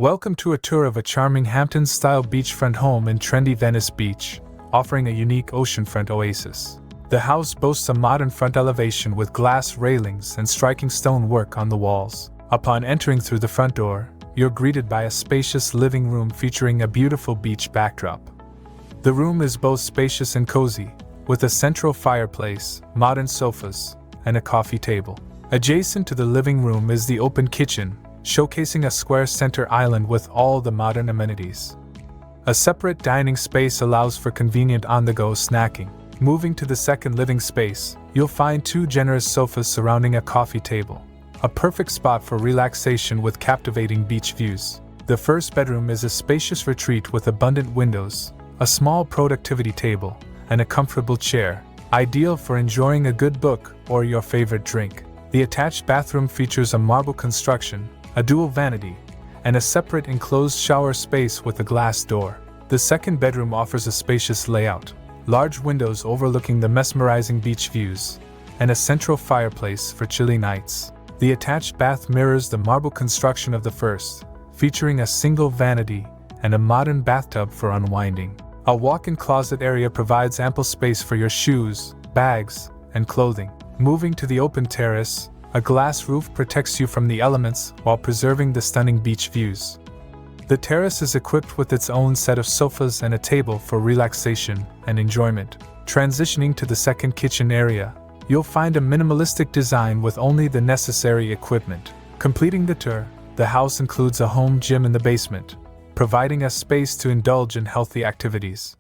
Welcome to a tour of a charming Hamptons-style beachfront home in trendy Venice Beach, offering a unique oceanfront oasis. The house boasts a modern front elevation with glass railings and striking stonework on the walls. Upon entering through the front door, you're greeted by a spacious living room featuring a beautiful beach backdrop. The room is both spacious and cozy, with a central fireplace, modern sofas, and a coffee table. Adjacent to the living room is the open kitchen, showcasing a square center island with all the modern amenities. A separate dining space allows for convenient on-the-go snacking. Moving to the second living space, you'll find two generous sofas surrounding a coffee table, a perfect spot for relaxation with captivating beach views. The first bedroom is a spacious retreat with abundant windows, a small productivity table, and a comfortable chair, ideal for enjoying a good book or your favorite drink. The attached bathroom features a marble construction, a dual vanity, and a separate enclosed shower space with a glass door. The second bedroom offers a spacious layout, large windows overlooking the mesmerizing beach views, and a central fireplace for chilly nights. The attached bath mirrors the marble construction of the first, featuring a single vanity and a modern bathtub for unwinding. A walk-in closet area provides ample space for your shoes, bags, and clothing. Moving to the open terrace, a glass roof protects you from the elements while preserving the stunning beach views. The terrace is equipped with its own set of sofas and a table for relaxation and enjoyment. Transitioning to the second kitchen area, you'll find a minimalistic design with only the necessary equipment. Completing the tour, the house includes a home gym in the basement, providing a space to indulge in healthy activities.